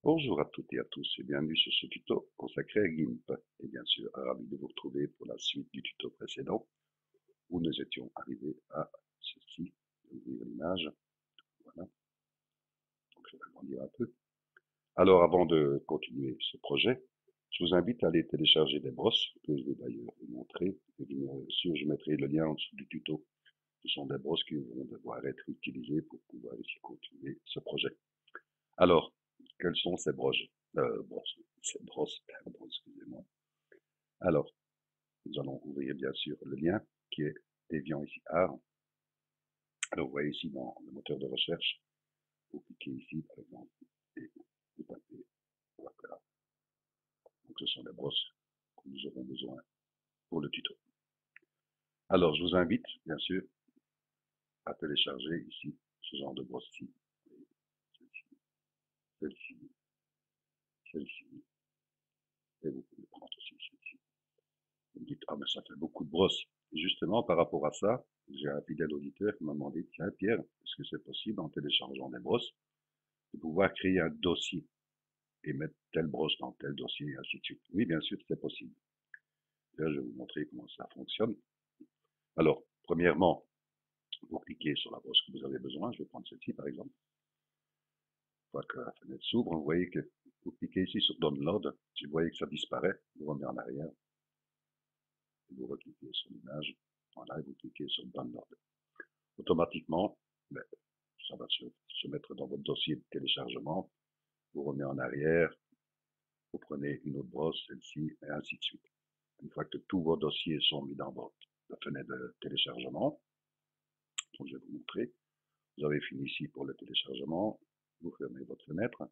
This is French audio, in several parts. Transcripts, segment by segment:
Bonjour à toutes et à tous et bienvenue sur ce tuto consacré à GIMP. Et bien sûr, ravi de vous retrouver pour la suite du tuto précédent où nous étions arrivés à ceci. Ouvrir l'image. Voilà. Donc je vais agrandir un peu. Alors avant de continuer ce projet, je vous invite à aller télécharger des brosses que je vais d'ailleurs vous montrer. Et bien sûr, je mettrai le lien en dessous du tuto. Ce sont des brosses qui vont devoir être utilisées pour pouvoir ici continuer ce projet. Alors, quelles sont ces brosses, pardon, excusez-moi. Alors, nous allons ouvrir bien sûr le lien qui est Deviant ici art. Alors, vous voyez ici dans le moteur de recherche, vous cliquez ici par exemple et vous tapez voilà. Donc, ce sont les brosses que nous aurons besoin pour le tuto. Alors, je vous invite bien sûr à télécharger ici ce genre de brosse-ci. Celle-ci, celle-ci, celle-ci, et vous pouvez prendre aussi celle-ci. Vous me dites, ah mais ça fait beaucoup de brosses. Et justement, par rapport à ça, j'ai un fidèle auditeur qui m'a demandé, tiens Pierre, est-ce que c'est possible en téléchargeant des brosses de pouvoir créer un dossier et mettre telle brosse dans tel dossier et ainsi de suite. Oui, bien sûr, c'est possible. Là, je vais vous montrer comment ça fonctionne. Alors, premièrement, vous cliquez sur la brosse que vous avez besoin. Je vais prendre celle-ci, par exemple. Une fois que la fenêtre s'ouvre, vous voyez que vous cliquez ici sur Download. Si vous voyez que ça disparaît, vous revenez en arrière. Et vous recliquez sur l'image. Voilà, et vous cliquez sur Download. Automatiquement, ben, ça va se mettre dans votre dossier de téléchargement. Vous revenez en arrière. Vous prenez une autre brosse, celle-ci, et ainsi de suite. Une fois que tous vos dossiers sont mis dans votre fenêtre de téléchargement, donc je vais vous montrer, vous avez fini ici pour le téléchargement, vous fermez votre fenêtre,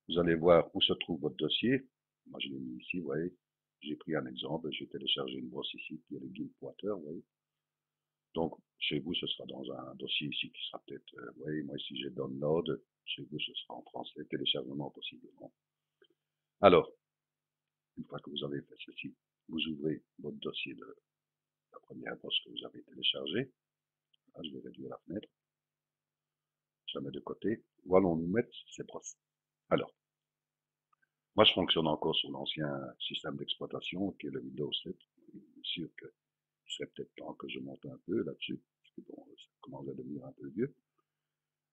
vous allez voir où se trouve votre dossier, moi je l'ai mis ici, vous voyez, j'ai pris un exemple, j'ai téléchargé une brosse ici qui est le GIMP Water, vous voyez, donc chez vous ce sera dans un dossier ici qui sera peut-être, vous voyez, moi ici j'ai Download, chez vous ce sera en français, téléchargement possiblement. Alors, une fois que vous avez fait ceci, vous ouvrez votre dossier de la première brosse que vous avez téléchargée. Là, je vais réduire la fenêtre. Je la mets de côté. Où allons-nous mettre ces brosses? Alors, moi, je fonctionne encore sur l'ancien système d'exploitation qui est le Windows 7. Bien sûr qu'il serait peut-être temps que je monte un peu là-dessus, parce que bon, ça commence à devenir un peu vieux.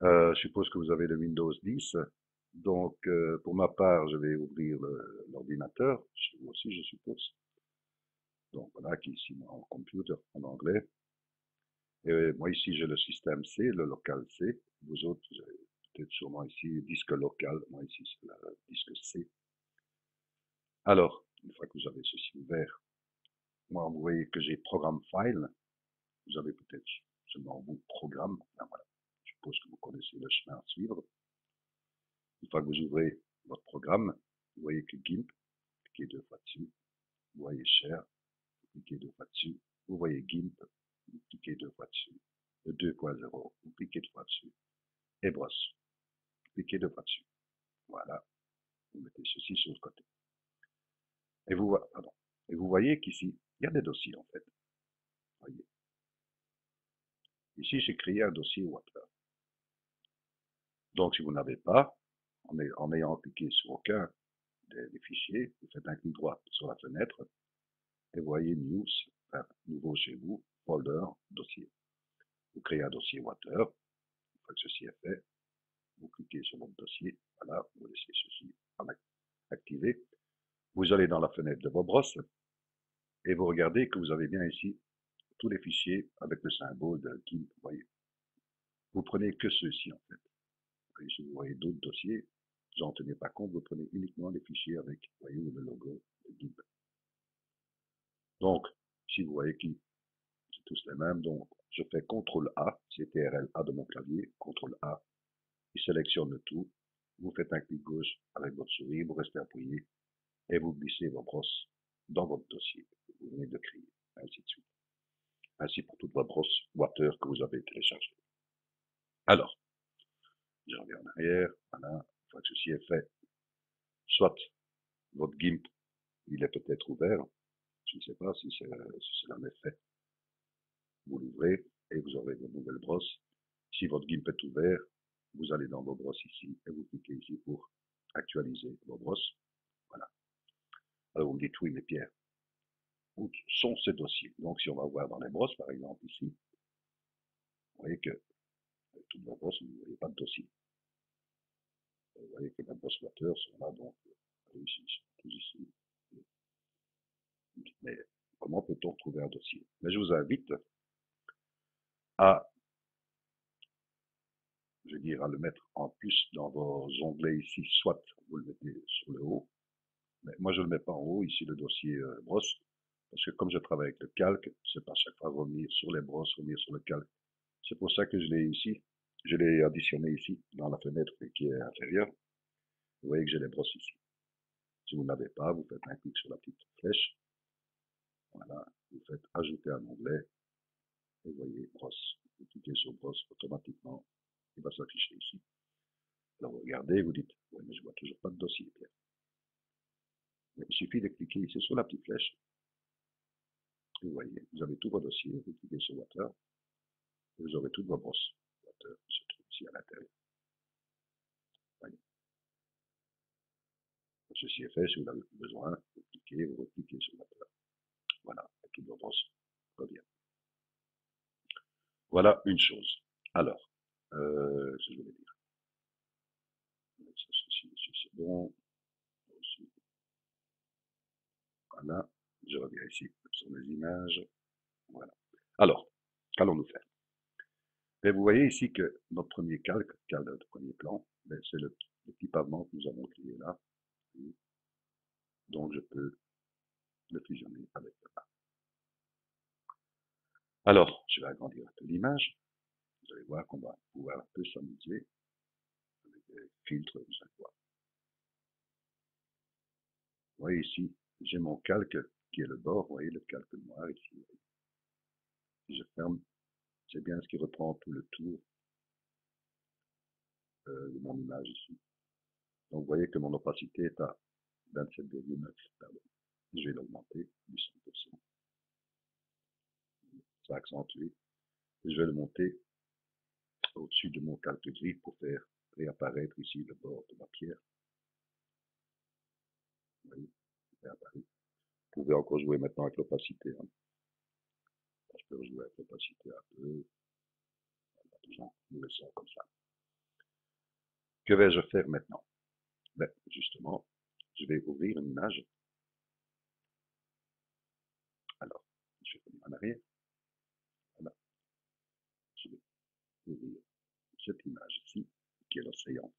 Je suppose que vous avez le Windows 10. Donc, pour ma part, je vais ouvrir l'ordinateur, chez vous aussi, je suppose. Donc, voilà, qui est ici en computer en anglais. Et moi, ici, j'ai le système C, le local C. Vous autres, vous avez peut-être sûrement ici disque local. Moi, ici, c'est le disque C. Alors, une fois que vous avez ceci ouvert, moi, vous voyez que j'ai Programme File. Vous avez peut-être seulement vous Programme. Enfin, voilà. Je suppose que vous connaissez le chemin à suivre. Une fois que vous ouvrez votre programme, vous voyez que GIMP, cliquez deux fois dessus. Vous voyez Share, vous cliquez deux fois dessus. Vous voyez GIMP, vous cliquez deux fois dessus. Le 2.0, vous cliquez deux fois dessus. Et brosse, cliquez deux fois dessus. Voilà, vous mettez ceci sur le côté. Et vous voyez qu'ici, il y a des dossiers en fait. Voyez. Ici, j'ai créé un dossier Water. Donc, si vous n'avez pas, en ayant cliqué sur aucun des fichiers, vous faites un clic droit sur la fenêtre et vous voyez News, enfin, nouveau chez vous, Folder, dossier. Vous créez un dossier Water. Une fois que ceci est fait, vous cliquez sur votre dossier. Voilà, vous laissez ceci activé. Vous allez dans la fenêtre de vos brosses et vous regardez que vous avez bien ici tous les fichiers avec le symbole de GIMP. Vous voyez. Vous prenez que ceux-ci en fait. Et si vous voyez d'autres dossiers, vous n'en tenez pas compte, vous prenez uniquement les fichiers avec, vous voyez, le logo de GIMP. Donc, si vous voyez qui, c'est tous les mêmes, donc je fais CTRL A, CTRL A de mon clavier, CTRL A, il sélectionne le tout, vous faites un clic gauche avec votre souris, vous restez appuyé et vous glissez vos brosses dans votre dossier que vous venez de créer, ainsi de suite. Ainsi pour toute votre brosse Water que vous avez téléchargée. Alors, je reviens en arrière, voilà, une fois que ceci est fait, soit votre GIMP, il est peut-être ouvert, je ne sais pas si cela est fait, vous l'ouvrez et vous aurez vos nouvelles brosses. Si votre GIMP est ouvert, vous allez dans vos brosses ici et vous cliquez ici pour actualiser vos brosses. Voilà. Alors vous me dites, oui, mais Pierre, où sont ces dossiers? Donc si on va voir dans les brosses, par exemple, ici, vous voyez que avec toutes vos brosses, vous ne voyez pas de dossier. Vous voyez que les brosses water sont là, donc ici, ils sont tous ici. Mais comment peut-on trouver un dossier? Mais je vous invite à, je veux dire, à le mettre en plus dans vos onglets ici, soit vous le mettez sur le haut, mais moi je ne le mets pas en haut, ici le dossier brosse, parce que comme je travaille avec le calque, c'est pas chaque fois revenir sur les brosses, revenir sur le calque. C'est pour ça que je l'ai ici, je l'ai additionné ici, dans la fenêtre qui est inférieure. Vous voyez que j'ai les brosses ici. Si vous n'avez pas, vous faites un clic sur la petite flèche. Voilà, vous faites ajouter un onglet, et vous voyez brosse. Vous cliquez sur brosse, automatiquement, il va s'afficher ici. Alors vous regardez, vous dites, oui, mais je vois toujours pas de dossier, Pierre. Mais il suffit de cliquer ici sur la petite flèche. Et vous voyez, vous avez tous vos dossiers, vous cliquez sur Water, et vous aurez toutes vos brosses. Water se trouve ici à l'intérieur. Voyez. Ceci est fait, si vous n'avez plus besoin, vous cliquez, vous recliquez sur Water. Voilà, et toutes vos brosses reviennent. Voilà une chose. Alors, ce que je voulais dire. Ceci, c'est bon. Voilà, je reviens ici sur mes images. Voilà. Alors, qu'allons-nous faire? Et vous voyez ici que notre premier calque, notre premier plan, c'est le petit pavement que nous avons créé là. Donc je peux le fusionner avec là. Alors, je vais agrandir un peu l'image. Vous allez voir qu'on va pouvoir un peu s'amuser avec des filtres, vous allez voir. Vous voyez ici, j'ai mon calque qui est le bord, vous voyez le calque noir ici. Si je ferme, c'est bien ce qui reprend tout le tour de mon image ici. Donc vous voyez que mon opacité est à 27,9, pardon. Je vais l'augmenter du 100%. Ça accentue. Je vais le monter au-dessus de mon calque gris pour faire réapparaître ici le bord de ma pierre. Vous voyez, réapparu. Vous pouvez encore jouer maintenant avec l'opacité. Hein. Je peux jouer avec l'opacité un peu. Disons, nous laissons comme ça. Que vais-je faire maintenant? Ben, justement, je vais ouvrir une image. Alors, je vais revenir en arrière. Voilà. Je vais ouvrir cette image ici, qui est l'océan.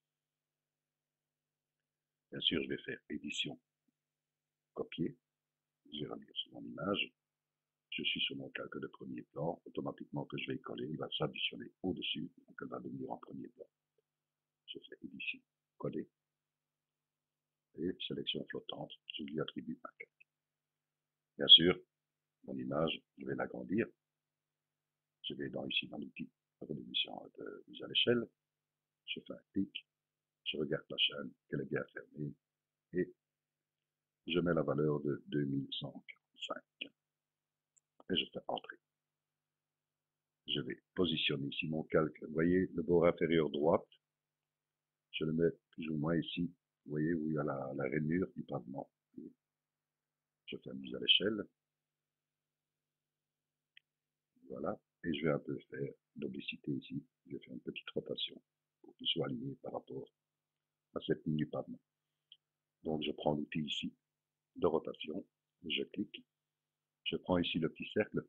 Bien sûr, je vais faire édition, copier. Je vais revenir sur mon image. Je suis sur mon calque de premier plan. Automatiquement que je vais coller, il va s'additionner au-dessus. Donc, elle va devenir en premier plan. Je fais édition, coller. Et sélection flottante, je lui attribue un calque. Bien sûr, mon image, je vais l'agrandir. Je vais ici dans l'outil redéfinition de mise à l'échelle. Je fais un clic. Je regarde la chaîne, qu'elle est bien fermée. Et je mets la valeur de 2145. Et je fais entrer. Je vais positionner ici mon calque. Vous voyez le bord inférieur droite. Je le mets plus ou moins ici. Vous voyez où il y a la rainure du pavement. Je fais mise à l'échelle. Voilà. Et je vais un peu faire d'obésité ici. Je vais faire une petite rotation pour qu'il soit aligné par rapport à cette ligne du pavement. Donc je prends l'outil ici de rotation. Je clique. Je prends ici le petit cercle.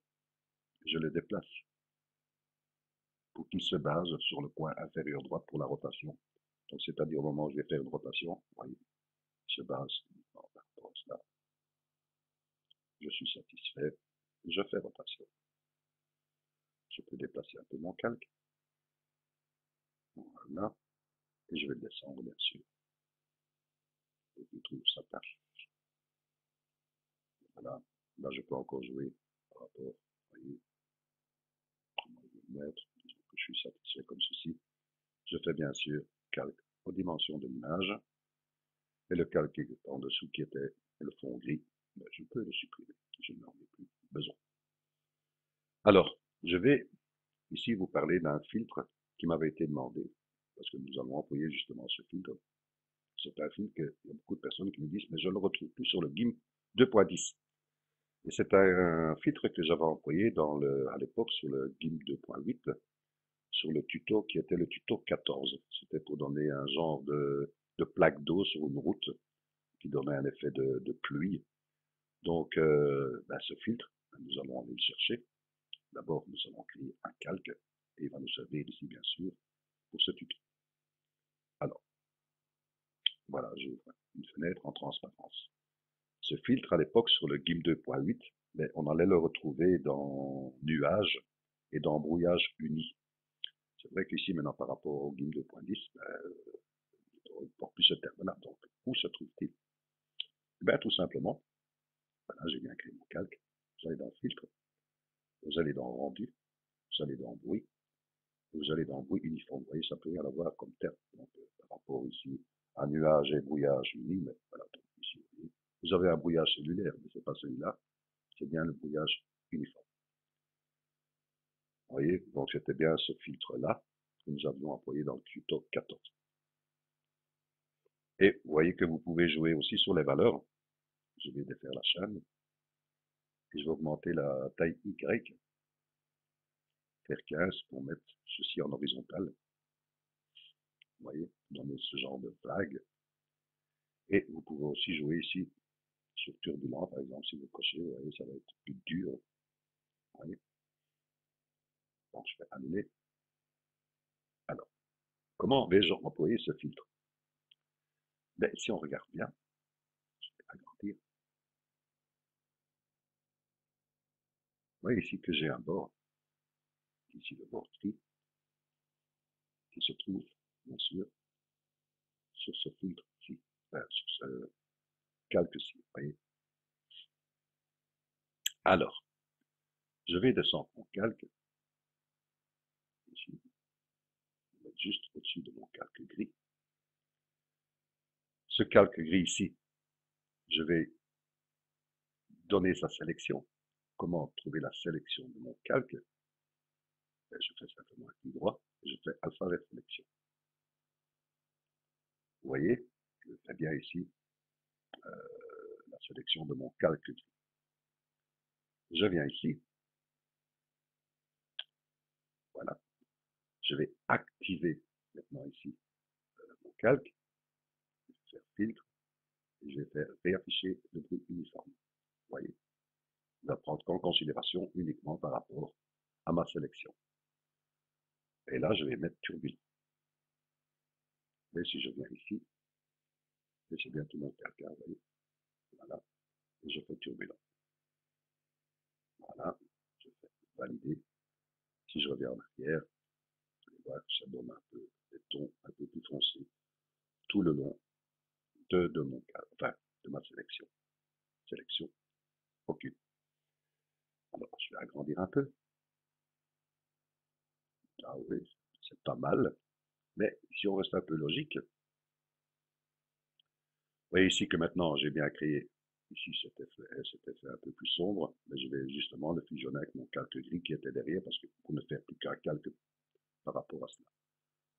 Je le déplace pour qu'il se base sur le coin inférieur droit pour la rotation. Donc c'est-à-dire au moment où je vais faire une rotation, vous voyez, il se base par rapport à cela. Je suis satisfait. Je fais rotation. Je peux déplacer un peu mon calque. Voilà. Et je vais le descendre, bien sûr. Et je trouve sa page. Voilà. Là, je peux encore jouer par rapport, vous voyez, comment je vais le mettre. Disons que je suis satisfait comme ceci. Je fais bien sûr calque aux dimensions de l'image. Et le calque en dessous qui était le fond gris, ben, je peux le supprimer. Je n'en ai plus besoin. Alors, je vais ici vous parler d'un filtre qui m'avait été demandé. parce que nous allons employer justement ce filtre. C'est un filtre qu'il y a beaucoup de personnes qui me disent, mais je le retrouve plus sur le GIMP 2.10. Et c'est un filtre que j'avais employé à l'époque sur le GIMP 2.8, sur le tuto qui était le tuto 14. C'était pour donner un genre de plaque d'eau sur une route qui donnait un effet de pluie. Donc, ce filtre, nous allons aller le chercher. D'abord, nous allons créer un calque et il va nous servir ici, bien sûr, pour ce tuto. Alors, voilà, j'ouvre une fenêtre en transparence. Ce filtre, à l'époque, sur le GIMP 2.8, on allait le retrouver dans Nuages et dans Brouillage uni. C'est vrai qu'ici, maintenant, par rapport au GIMP 2.10, on ne porte plus ce terme-là. Donc, où se trouve-t-il? Tout simplement, voilà, j'ai bien créé mon calque. Vous allez dans Filtre, vous allez dans Rendu, vous allez dans Bruit, vous allez dans Bruit uniforme. Vous voyez, ça peut rien avoir comme terme. Donc, par rapport ici à Nuages et Brouillage uni, mais voilà, donc ici, vous avez un brouillage cellulaire, mais ce n'est pas celui-là, c'est bien le brouillage uniforme. Vous voyez, donc c'était bien ce filtre-là que nous avions employé dans le tuto 14. Et vous voyez que vous pouvez jouer aussi sur les valeurs. Je vais défaire la chaîne et je vais augmenter la taille Y, faire 15 pour mettre ceci en horizontal. Vous voyez, donner ce genre de flag. Et vous pouvez aussi jouer ici sur turbulent, par exemple, si vous cochez, vous voyez, ça va être plus dur. Vous voyez. Donc je vais annuler. Alors, comment vais-je employer ce filtre? Si on regarde bien, je vais agrandir. Vous voyez ici que j'ai un bord, ici le bord tri, qui se trouve, bien sûr, sur ce filtre-ci, sur ce calque-ci, vous voyez. Alors, je vais descendre mon calque, ici, mettre juste au-dessus de mon calque gris. Ce calque gris ici, je vais donner sa sélection. Comment trouver la sélection de mon calque? Je fais simplement un clic droit, et je fais alphabet sélection. Vous voyez, je fais bien ici la sélection de mon calque gris. Je viens ici, voilà, je vais activer maintenant ici mon calque, je vais faire filtre, et je vais faire réafficher le bruit uniforme. Vous voyez, il va prendre en considération uniquement par rapport à ma sélection. Et là, je vais mettre turbulent. Et si je viens ici, et c'est bien tout mon calque, vous voyez, voilà, et je fais turbulent. Voilà, je fais valider. Si je reviens en arrière, vous allez voir que ça donne un peu des tons un peu plus foncés tout le long de mon calque, enfin, de ma sélection. Sélection, aucune. Alors, je vais agrandir un peu. Ah oui, c'est pas mal. Mais si on reste un peu logique, vous voyez ici que maintenant j'ai bien créé ici cet effet un peu plus sombre, mais je vais justement le fusionner avec mon calque gris qui était derrière parce que pour ne faire plus qu'un calque par rapport à cela.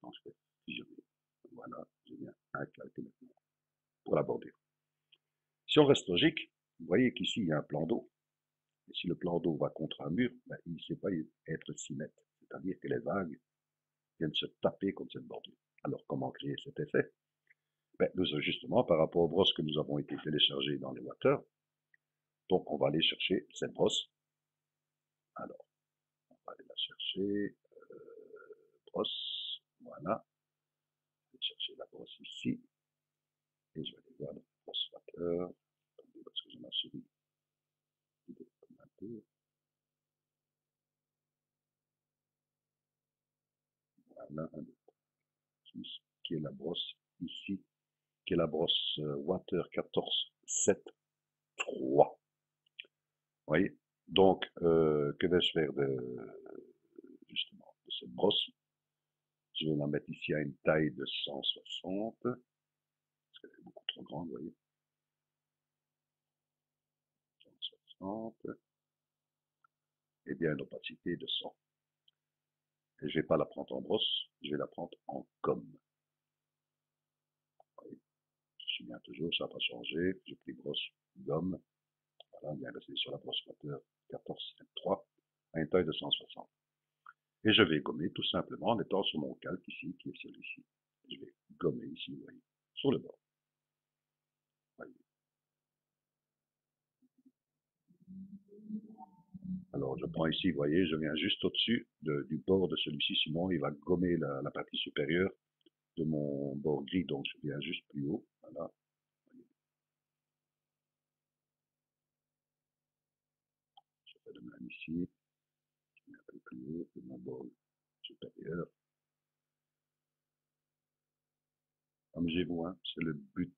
Donc je vais fusionner. Voilà, j'ai bien un calque maintenant pour la bordure. Si on reste logique, vous voyez qu'ici il y a un plan d'eau. Et si le plan d'eau va contre un mur, il ne sait pas être symétrique, c'est-à-dire que les vagues viennent se taper contre cette bordure. Alors comment créer cet effet? Nous ajustements par rapport aux brosses que nous avons été téléchargées dans les Water. Donc on va aller chercher cette brosse. Alors, on va aller la chercher. Brosse, voilà. Je vais chercher la brosse ici. Et je vais aller voir la brosse Water. Attendez, parce que j'ai ma souris. Un peu. Voilà, un peu plus, qui est la brosse ici, qui est la brosse Water 14.7.3. Vous voyez? Donc, que vais-je faire justement de cette brosse? Je vais la mettre ici à une taille de 160, parce qu'elle est beaucoup trop grande, vous voyez. 160, et bien l'opacité de 100. Et je ne vais pas la prendre en brosse, je vais la prendre en gomme. Oui, je me souviens toujours, ça n'a pas changé. J'ai pris brosse, gomme. Voilà, bien resté sur la brosse moteur 14.3 à une taille de 160. Et je vais gommer tout simplement en étant sur mon calque ici, qui est celui-ci. Je vais gommer ici, vous voyez, sur le bord. Voyez. Alors je prends ici, vous voyez, je viens juste au-dessus du bord de celui-ci, sinon il va gommer la partie supérieure de mon bord gris, donc je viens juste plus haut. Voilà. Je fais de même ici, je mets un peu plus haut de mon bord supérieur. Amusez-vous, hein, c'est le but.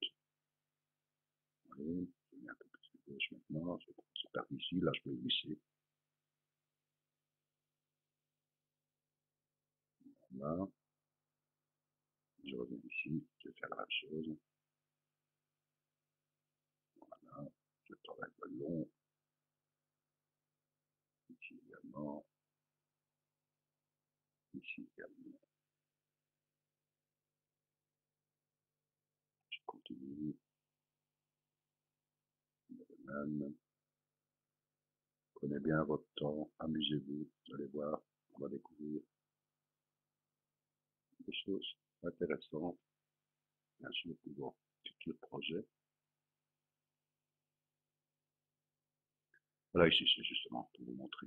Vous voyez, je mets un peu plus de gauche maintenant, je prends cette partie ici, là je peux glisser. Voilà. Je reviens ici, je vais faire la même chose. Voilà, je travaille le long, ici également, ici également. Je continue, de même. Prenez bien votre temps, amusez-vous, vous allez voir, on va découvrir des choses intéressantes, bien sûr pour vos futurs projets. Voilà, ici c'est justement pour vous montrer.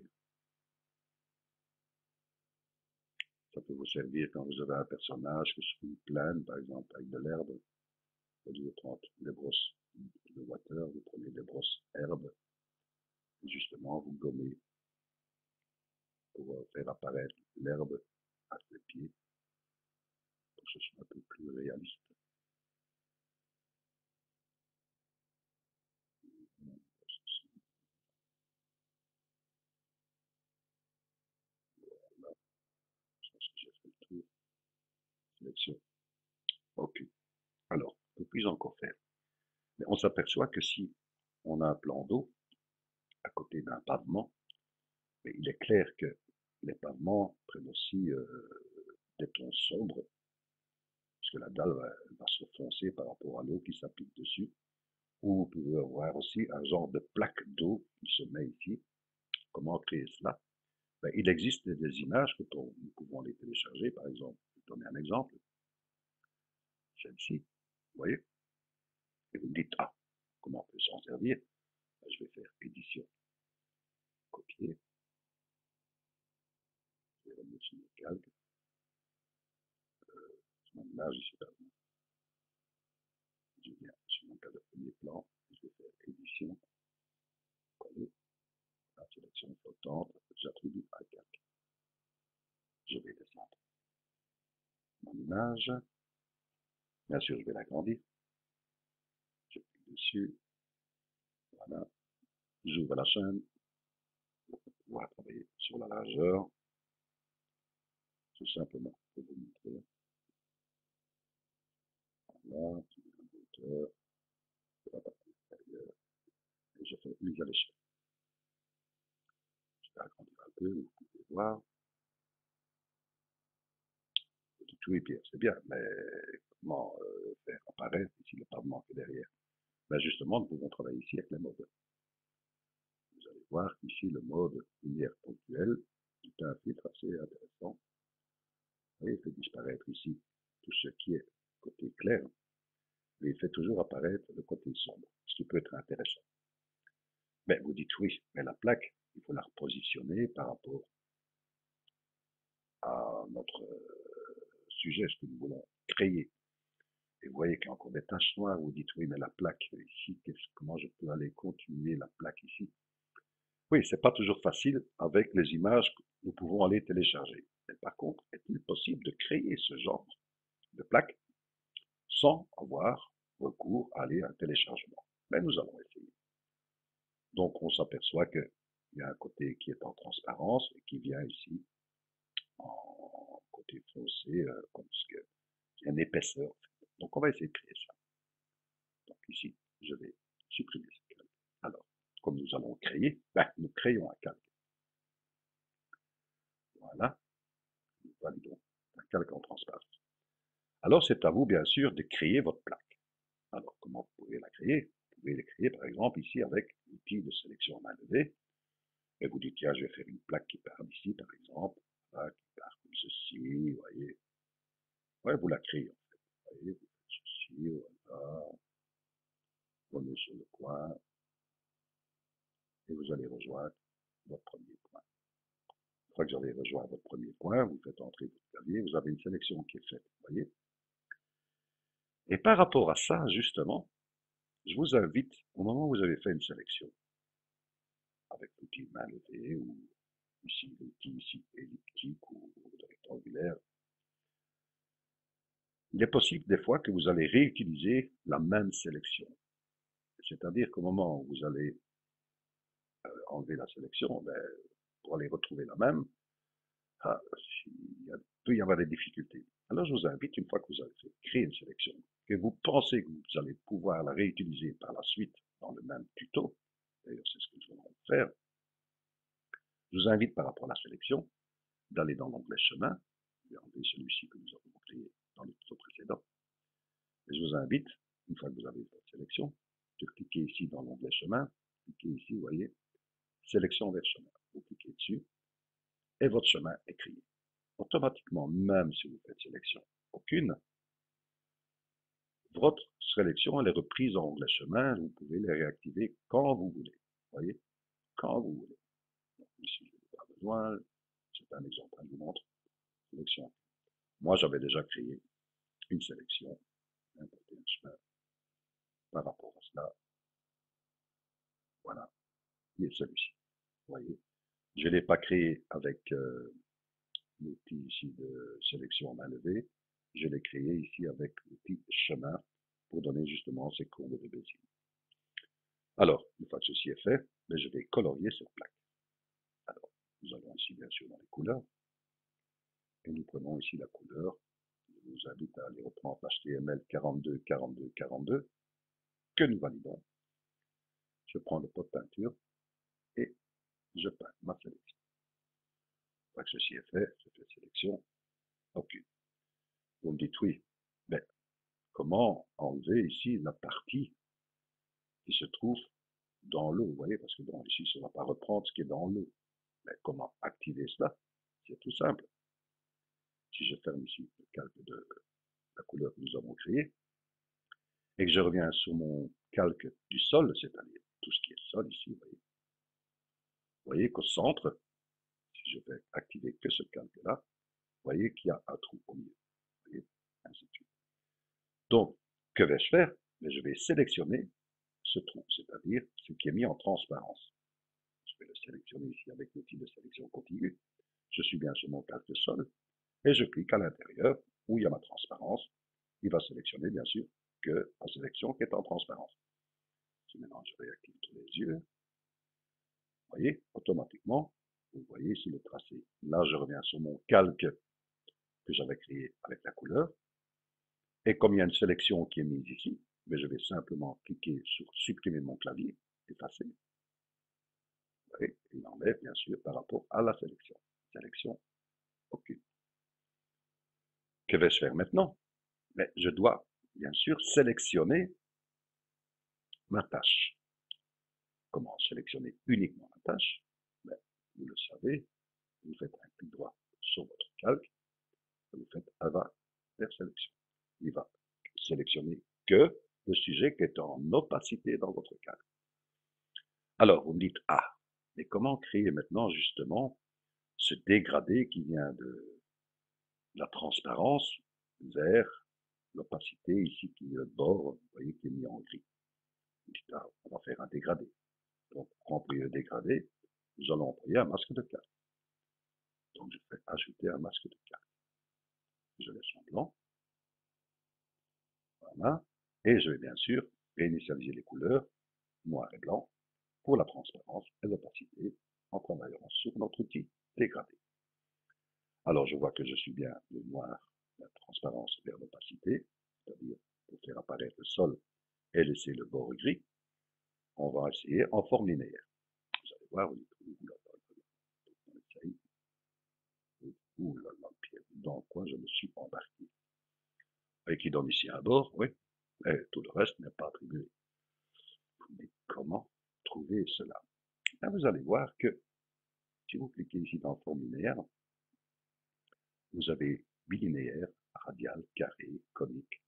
Ça peut vous servir quand vous avez un personnage que sur une plaine, par exemple, avec de l'herbe. Au lieu de prendre des brosses de water, vous prenez des brosses herbes. Et justement, vous gommez pour faire apparaître l'herbe à ses pieds, pour que ce soit un peu plus réaliste. Voilà, je pense que j'ai fait le tour. Sélection. Ok. Alors, que puis-je encore faire? Mais on s'aperçoit que si on a un plan d'eau à côté d'un pavement, mais il est clair que les pavements prennent aussi des tons sombres, puisque la dalle va se foncer par rapport à l'eau qui s'applique dessus. Ou vous pouvez avoir aussi un genre de plaque d'eau qui se met ici. Comment créer cela? Ben, il existe des images que nous pouvons les télécharger, par exemple. Je vais donner un exemple. Celle-ci, vous voyez? Et vous me dites, ah, comment on peut s'en servir? Ben, je vais faire édition, copier, je vais remettre sur le calque, mon image ici, je viens sur mon cadre de premier plan, je vais faire édition, coller, la sélection flottante, j'attribue à calque. Je vais descendre mon image, bien sûr je vais l'agrandir, je clique dessus, voilà, j'ouvre la chaîne pour pouvoir travailler sur la largeur, tout simplement pour vous montrer. Voilà, la hauteur, la partie inférieure, et je fais mise à l'échelle. Je vais agrandir un peu, vous pouvez voir. Tout est pierre, c'est bien, mais comment faire apparaître ici le pavement qui est derrière? Ben justement, nous pouvons travailler ici avec les modes. Vous allez voir ici le mode lumière ponctuelle, c'est un filtre assez intéressant. Vous voyez, il fait disparaître ici tout ce qui est côté clair, mais il fait toujours apparaître le côté sombre, ce qui peut être intéressant. Mais vous dites oui, mais la plaque, il faut la repositionner par rapport à notre sujet, ce que nous voulons créer. Et vous voyez qu'il y a encore des taches noires, vous dites oui, mais la plaque ici, comment je peux aller continuer la plaque ici? Oui, c'est pas toujours facile avec les images que nous pouvons aller télécharger. Mais par contre, est-il possible de créer ce genre de plaque sans avoir recours à aller à un téléchargement? Mais nous allons essayer. Donc on s'aperçoit qu'il y a un côté qui est en transparence et qui vient ici en côté foncé, comme ce que il y a une épaisseur. Donc on va essayer de créer ça. Donc ici, je vais supprimer ce calque. Alors, comme nous allons créer, ben, nous créons un calque. Voilà, calque en transparence. Alors, c'est à vous, bien sûr, de créer votre plaque. Alors, comment vous pouvez la créer? Vous pouvez la créer, par exemple, ici, avec l'outil de sélection à main levée. Et vous dites, tiens, je vais faire une plaque qui part d'ici, par exemple. Voilà, qui part comme ceci, vous voyez. Ouais, vous la créez, en fait. Vous voyez, vous faites ceci, voilà. Vous venez sur le coin. Et vous allez rejoindre votre premier point. Une fois que vous avez rejoint votre premier point, vous faites entrer votre clavier, vous avez une sélection qui est faite, vous voyez. Et par rapport à ça, justement, je vous invite, au moment où vous avez fait une sélection, avec l'outil main levée, ou ici, l'outil ici elliptique ou rectangulaire, il est possible des fois que vous allez réutiliser la même sélection. C'est-à-dire qu'au moment où vous allez enlever la sélection, ben, pour aller retrouver la même, il peut y avoir des difficultés. Alors je vous invite, une fois que vous avez créé une sélection, que vous pensez que vous allez pouvoir la réutiliser par la suite dans le même tuto, d'ailleurs c'est ce que nous allons faire, je vous invite par rapport à la sélection d'aller dans l'onglet chemin, je vais enlever celui-ci que nous avons créé dans le tuto précédent, et je vous invite, une fois que vous avez votre sélection, de cliquer ici dans l'onglet chemin, cliquez ici, vous voyez, sélection vers chemin, vous cliquez dessus, et votre chemin est créé. Automatiquement, même si vous faites sélection aucune, votre sélection elle est reprise en onglet chemin, vous pouvez les réactiver quand vous voulez. Vous voyez, quand vous voulez. Donc, ici, je n'ai pas besoin, c'est un exemple, je vous montre. Sélection. Moi, j'avais déjà créé une sélection, importer un chemin par rapport à cela. Voilà, il est celui-ci. Vous voyez, je ne l'ai pas créé avec l'outil ici de sélection à main levée, je l'ai créé ici avec l'outil chemin pour donner justement ces courbes de Bézier. Alors, une fois que ceci est fait, je vais colorier cette plaque. Alors, nous allons ici bien sûr dans les couleurs, et nous prenons ici la couleur. Je vous invite à aller reprendre l'HTML 42, 42, 42, que nous validons. Je prends le pot de peinture, et je peins ma sélection. Une fois que ceci est fait, je fais sélection, aucune. Vous me dites oui, mais comment enlever ici la partie qui se trouve dans l'eau, vous voyez, parce que bon, ici, ça ne va pas reprendre ce qui est dans l'eau. Mais comment activer cela? C'est tout simple. Si je ferme ici le calque de la couleur que nous avons créée, et que je reviens sur mon calque du sol, c'est-à-dire tout ce qui est sol ici, vous voyez qu'au centre, si je vais activer que ce calque-là, vous voyez qu'il y a un trou au milieu, vous voyez, ainsi de suite. Donc, que vais-je faire? Je vais sélectionner ce trou, c'est-à-dire ce qui est mis en transparence. Je vais le sélectionner ici avec l'outil de sélection continue. Je suis bien sur mon calque sol, et je clique à l'intérieur où il y a ma transparence. Il va sélectionner bien sûr que la sélection qui est en transparence. Si maintenant je réactive tous les yeux, vous voyez, automatiquement, vous voyez ici le tracé. Là, je reviens sur mon calque que j'avais créé avec la couleur. Et comme il y a une sélection qui est mise ici, je vais simplement cliquer sur supprimer mon clavier, effacer. Vous voyez, il enlève bien sûr par rapport à la sélection. Sélection aucune. Que vais-je faire maintenant? Mais je dois bien sûr sélectionner ma tâche. Comment sélectionner uniquement la tâche? Vous le savez, vous faites un clic droit sur votre calque, et vous faites avant vers sélection. Il va sélectionner que le sujet qui est en opacité dans votre calque. Alors, vous me dites, ah, mais comment créer maintenant justement ce dégradé qui vient de la transparence vers l'opacité ici qui est le bord, vous voyez, qui est mis en gris. Vous dites, ah, on va faire un dégradé. Donc, pour employer le dégradé, nous allons employer un masque de calque. Donc, je fais ajouter un masque de calque. Je laisse en blanc. Voilà. Et je vais bien sûr réinitialiser les couleurs, noir et blanc, pour la transparence et l'opacité, en travaillant sur notre outil dégradé. Alors, je vois que je suis bien de noir, la transparence vers l'opacité, c'est-à-dire pour faire apparaître le sol et laisser le bord gris. On va essayer en forme linéaire. Vous allez voir, vous Ouh là là, Pierre, dans quoi je me suis embarqué. Et qui donne ici un bord, oui. Et tout le reste n'est pas attribué. Mais comment trouver cela? Là, vous allez voir que si vous cliquez ici dans forme linéaire, vous avez bilinéaire, radial, carré, conique,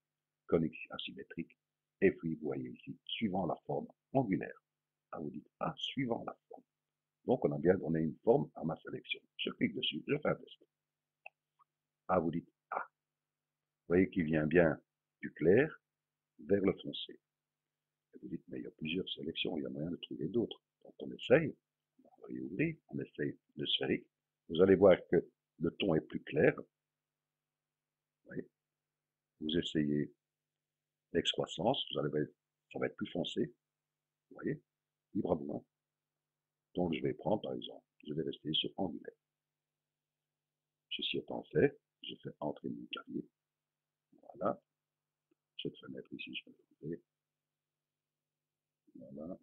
conique asymétrique, et puis vous voyez ici, suivant la forme angulaire. Ah, vous dites, ah, suivant la forme. Donc on a bien donné une forme à ma sélection. Je clique dessus, je fais un test. Ah, vous dites, ah, vous voyez qu'il vient bien du clair vers le foncé. Et vous dites, mais il y a plusieurs sélections, il y a moyen de trouver d'autres. Donc on essaye, on va réouvrir, on essaye le sphérique. Vous allez voir que le ton est plus clair. Vous essayez l'excroissance, vous allez voir, ça va être plus foncé. Vous voyez, libre à vous. Donc je vais prendre par exemple, je vais rester sur angulaire. Ceci étant fait, je fais entrer mon clavier. Voilà. Cette fenêtre ici, je vais l'ouvrir. Voilà.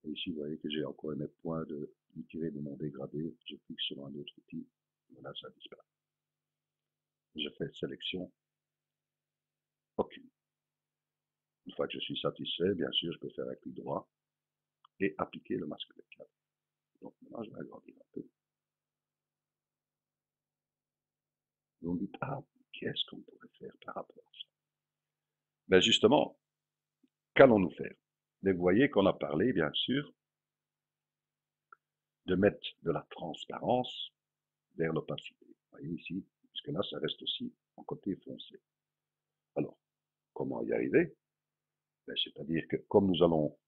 Et ici, vous voyez que j'ai encore mes points de tirer de mon dégradé. Je clique sur un autre outil. Voilà, ça disparaît. Je fais sélection. Aucune. Une fois que je suis satisfait, bien sûr, je peux faire un clic droit et appliquer le masque de clavier. Donc maintenant, je vais agrandir un peu. Vous me dites, ah, qu'est-ce qu'on pourrait faire par rapport à ça? Ben justement, qu'allons-nous faire? Mais vous voyez qu'on a parlé, bien sûr, de mettre de la transparence vers l'opacité. Vous voyez ici, puisque là, ça reste aussi en côté foncé. Alors, comment y arriver? Ben, c'est-à-dire que comme nous allons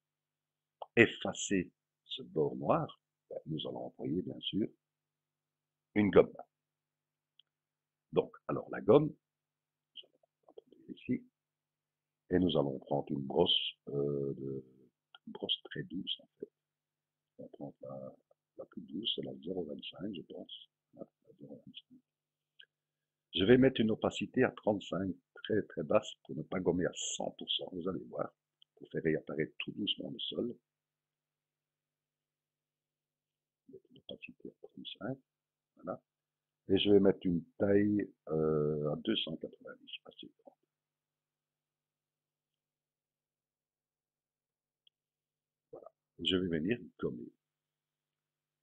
effacer ce bord noir, ben, nous allons employer, bien sûr, une gomme. Donc, alors la gomme, nous allons prendre ici, et nous allons prendre une brosse, une brosse très douce, en fait. On prend la plus douce, c'est la 0,25, je pense. La 0,25. Je vais mettre une opacité à 35, très très basse, pour ne pas gommer à 100%, vous allez voir, pour faire réapparaître tout doucement le sol. Mettre une opacité à 35, voilà. Et je vais mettre une taille à 290, assez grande. Voilà. Je vais venir gommer.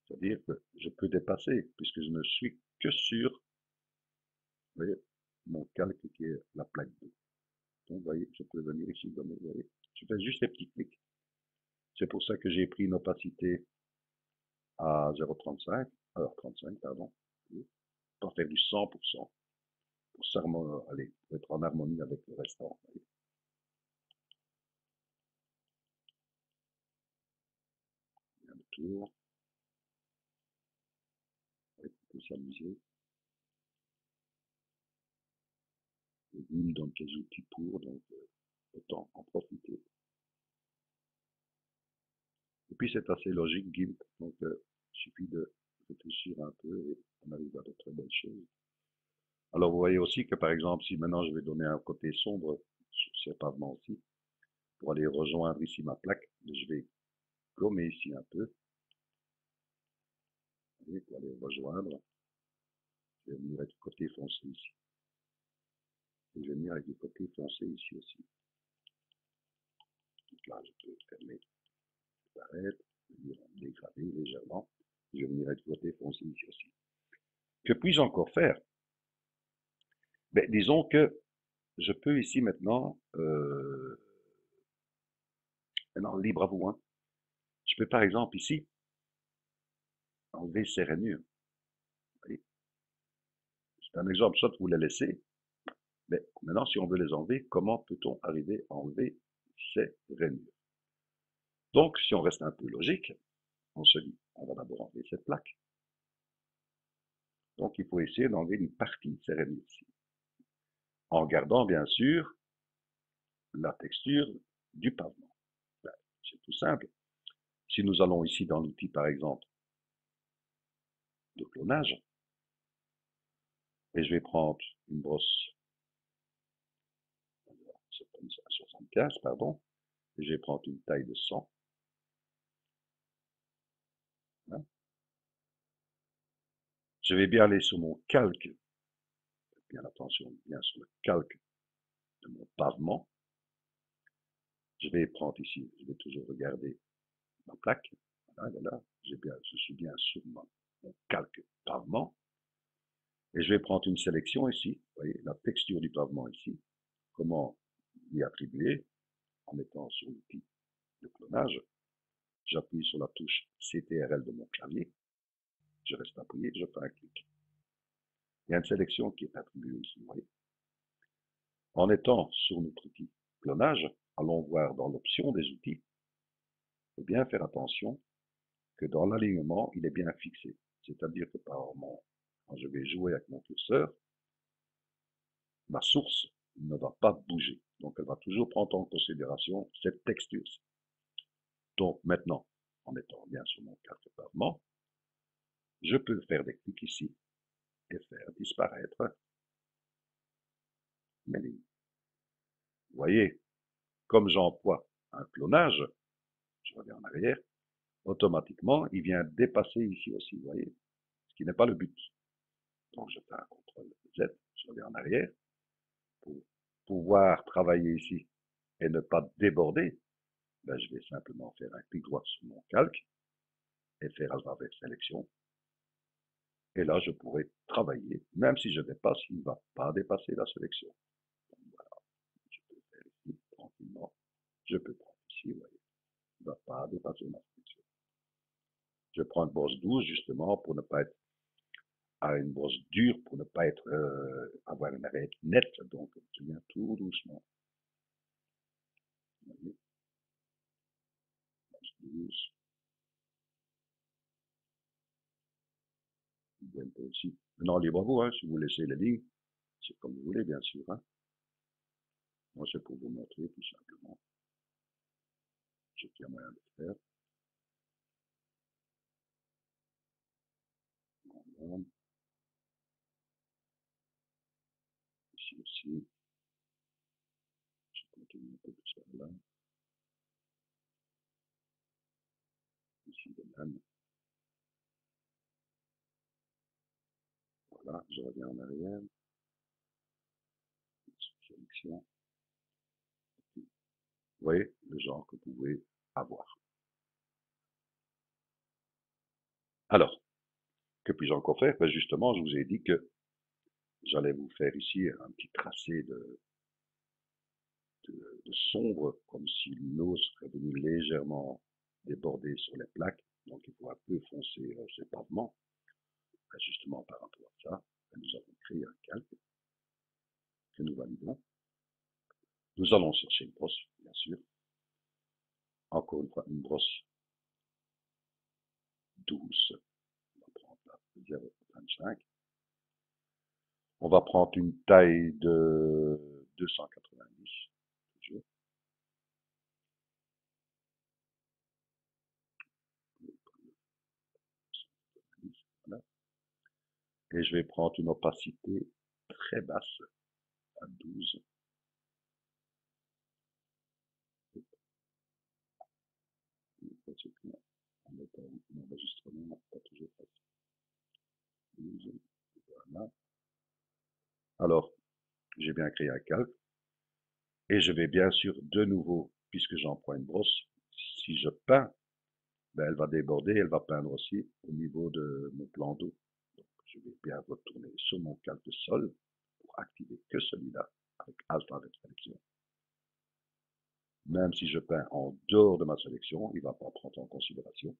C'est-à-dire que je peux dépasser, puisque je ne suis que sur, vous voyez, mon calque qui est la plaque 2. Donc, vous voyez, je peux venir ici gommer, vous voyez. Je fais juste des petits clics. C'est pour ça que j'ai pris une opacité à 0,35, alors 35, pardon, pour faire du 100%, pour être en harmonie avec le restant. Bien le tour. On peut s'amuser. Il me donne des outils pour, donc autant en profiter. Et puis c'est assez logique, GIMP, donc il suffit de réfléchir un peu et on arrive à de très belles choses. Alors vous voyez aussi que par exemple, si maintenant je vais donner un côté sombre sur ces pavements aussi, pour aller rejoindre ici ma plaque, je vais gommer ici un peu, et pour aller rejoindre, je vais venir avec le côté foncé ici. Et je vais venir avec le côté foncé ici aussi. Donc là, je peux fermer, disparaître, venir en dégrader légèrement. Je vais venir avec le côté foncé ici aussi. Que puis-je encore faire? Ben, disons que je peux ici maintenant, maintenant libre à vous, hein. Je peux par exemple ici enlever ces rainures. C'est un exemple, soit vous les laissez, mais maintenant si on veut les enlever, comment peut-on arriver à enlever ces rainures? Donc si on reste un peu logique, on se dit, on va d'abord enlever cette plaque. Donc il faut essayer d'enlever une partie de ces rainures ici, en gardant bien sûr la texture du pavement. Ben, c'est tout simple. Si nous allons ici dans l'outil par exemple de clonage, et je vais prendre une brosse 75, pardon, et je vais prendre une taille de 100. Hein. Je vais bien aller sur mon calque, bien attention, bien sur le calque de mon pavement. Je vais prendre ici, je vais toujours regarder ma plaque. Voilà, elle est là. Je suis bien sur mon calque pavement. Et je vais prendre une sélection ici. Vous voyez, la texture du pavement ici. Comment y attribuer en étant sur l'outil de clonage. J'appuie sur la touche CTRL de mon clavier. Je reste appuyé, je fais un clic. Il y a une sélection qui est attribuée ici, vous voyez. En étant sur notre outil clonage, allons voir dans l'option des outils. Il faut bien faire attention que dans l'alignement, il est bien fixé. C'est-à-dire que quand je vais jouer avec mon curseur, ma source ne va pas bouger. Donc, elle va toujours prendre en considération cette texture. Donc, maintenant, en étant bien sur mon calque pavement, je peux faire des clics ici et faire disparaître mes lignes. Vous voyez, comme j'emploie un clonage, je reviens en arrière, automatiquement, il vient dépasser ici aussi, vous voyez, ce qui n'est pas le but. Donc, je fais un CTRL Z, je reviens en arrière, pour pouvoir travailler ici et ne pas déborder, ben, je vais simplement faire un clic droit sur mon calque et faire à travers sélection. Et là, je pourrai travailler, même si je dépasse, il ne va pas dépasser la sélection. Donc, voilà, je peux faire ici tranquillement. Je peux prendre ici, vous voyez, il ne va pas dépasser ma sélection. Je prends une brosse douce justement pour ne pas être à une brosse dure, pour ne pas être avoir une arête nette. Donc, je viens tout doucement. Vous voyez, brosse douce. Aussi. Maintenant, libre à vous, hein, si vous laissez les lignes, c'est comme vous voulez, bien sûr. Hein. Moi, c'est pour vous montrer tout simplement. Je tiens moyen de le faire. Voilà. Ici aussi. Je continue un peu plus par là. Ici de même. Voilà, je reviens en arrière. Sélection. Vous voyez le genre que vous pouvez avoir. Alors, que puis-je encore faire? Ben justement, je vous ai dit que j'allais vous faire ici un petit tracé de sombre, comme si l'eau serait venue légèrement déborder sur les plaques. Donc, il faut un peu foncer ces pavements. Ben justement, par rapport à ça, nous avons créé un calque que nous validons. Nous allons chercher une brosse, bien sûr. Encore une fois, une brosse douce. On va prendre la 0,25. On va prendre une taille de 290, toujours. Voilà. Et je vais prendre une opacité très basse, à 12. En étant en enregistrement, pas toujours facile. 12. Voilà. Alors, j'ai bien créé un calque. Et je vais bien sûr de nouveau, puisque j'emploie une brosse, si je peins, ben elle va déborder, elle va peindre aussi au niveau de mon plan d'eau. Donc je vais bien retourner sur mon calque sol pour activer que celui-là avec Alt avec sélection. Même si je peins en dehors de ma sélection, il ne va pas prendre en considération.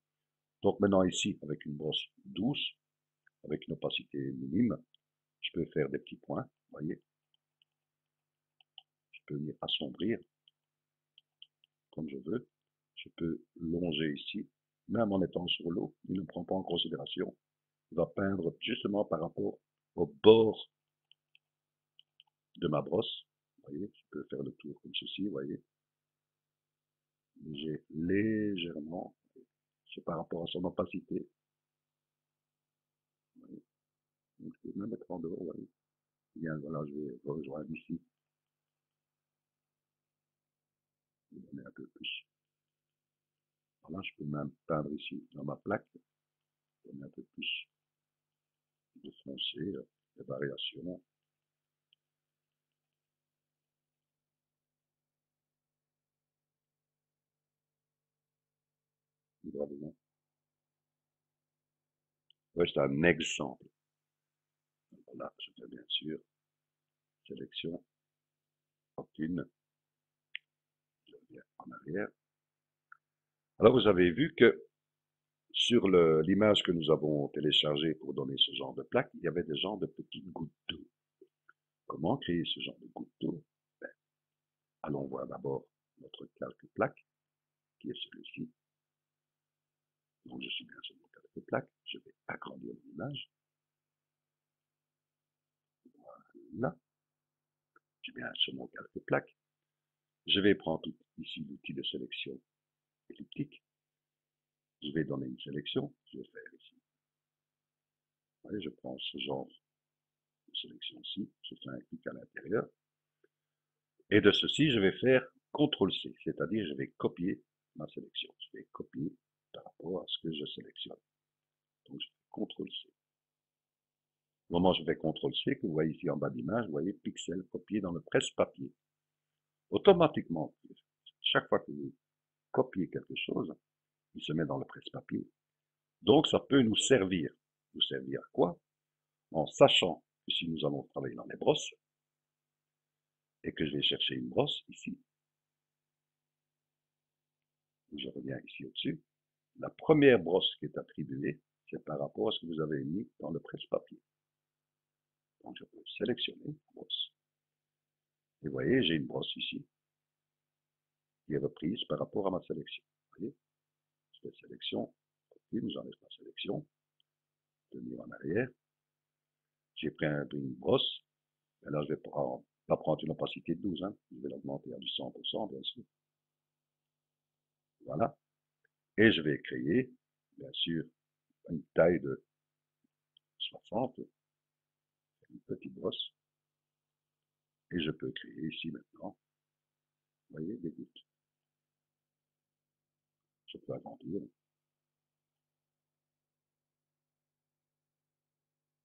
Donc maintenant ici, avec une brosse douce, avec une opacité minime, je peux faire des petits points, vous voyez. Je peux venir assombrir comme je veux. Je peux longer ici, même en étant sur l'eau, il ne prend pas en considération. Il va peindre justement par rapport au bord de ma brosse. Vous voyez, je peux faire le tour comme ceci, vous voyez. J'ai légèrement, c'est par rapport à son opacité. Vous voyez. Donc, je peux même mettre en dehors, vous voyez. Bien, voilà, je vais rejoindre ici. Je vais donner un peu plus. Voilà, je peux même peindre ici dans ma plaque. Donner un peu plus de foncé, les variations. Ouais, c'est un exemple. Voilà, je fais bien sûr sélection, aucune, je reviens en arrière. Alors vous avez vu que sur l'image que nous avons téléchargée pour donner ce genre de plaque, il y avait des genres de petites gouttes d'eau. Comment créer ce genre de gouttes d'eau? Ben, allons voir d'abord notre calque plaque, qui est celui-ci. Donc je suis bien sur mon calque plaque, je vais agrandir mon image. Voilà, je suis bien sur mon calque plaque. Je vais prendre ici l'outil de sélection elliptique. Je vais donner une sélection, je vais faire ici. Voyez, je prends ce genre de sélection-ci, je fais un clic à l'intérieur. Et de ceci, je vais faire CTRL-C, c'est-à-dire je vais copier ma sélection. Je vais copier par rapport à ce que je sélectionne. Donc je fais CTRL-C. Au moment où je fais CTRL-C, que vous voyez ici en bas d'image, vous voyez pixel copié dans le presse-papier. Automatiquement, chaque fois que vous copiez quelque chose, il se met dans le presse-papier. Donc ça peut nous servir. Nous servir à quoi? En sachant que si nous allons travailler dans les brosses, et que je vais chercher une brosse ici, je reviens ici au-dessus, la première brosse qui est attribuée, c'est par rapport à ce que vous avez mis dans le presse-papier. Donc je peux sélectionner la brosse. Et vous voyez, j'ai une brosse ici, qui est reprise par rapport à ma sélection. Vous voyez, je fais sélection, j'enlève ma sélection, tenir en arrière. J'ai pris une brosse, et là je vais pas prendre une opacité de 12, hein. Je vais l'augmenter à du 100%, bien sûr. Voilà. Et je vais créer, bien sûr, une taille de 60, une petite brosse. Et je peux créer ici maintenant, vous voyez, des gouttes. Je peux agrandir.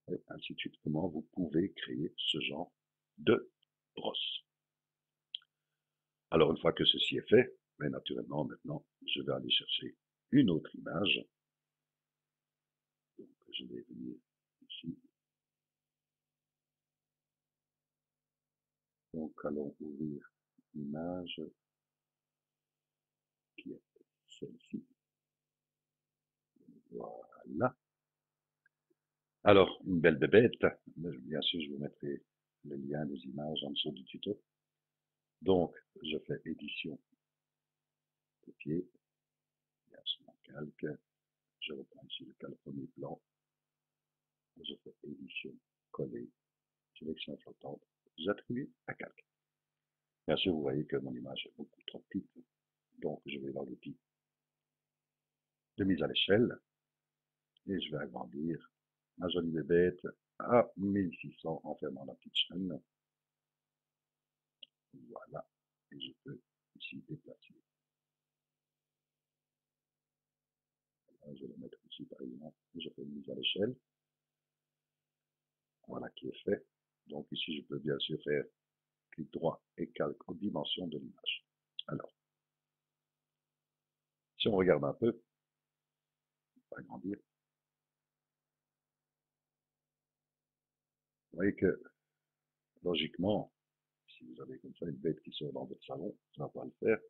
Et ainsi de suite. Comment vous pouvez créer ce genre de brosse. Alors, une fois que ceci est fait, mais naturellement, maintenant, je vais aller chercher une autre image. Donc, je vais venir ici. Donc, allons ouvrir l'image qui est celle-ci. Voilà. Alors, une belle bébête. Bien sûr, je vous mettrai le lien des images en dessous du tuto. Donc, je fais édition, copier, bien sur mon calque. Je reprends ici le calque premier plan. Je fais édition, coller, sélection flottante, j'attribue à calque. Bien sûr, vous voyez que mon image est beaucoup trop petite, donc je vais dans l'outil de mise à l'échelle et je vais agrandir ma jolie bébête à 1600 en fermant la petite chaîne. Voilà, et je peux ici déplacer. Là, je vais le mettre ici par exemple, je fais une mise à l'échelle. Voilà qui est fait. Donc ici, je peux bien sûr faire clic droit et calque aux dimensions de l'image. Alors, si on regarde un peu, on va agrandir. Vous voyez que, logiquement, si vous avez comme ça une bête qui sort dans votre salon, ça ne va pas le faire.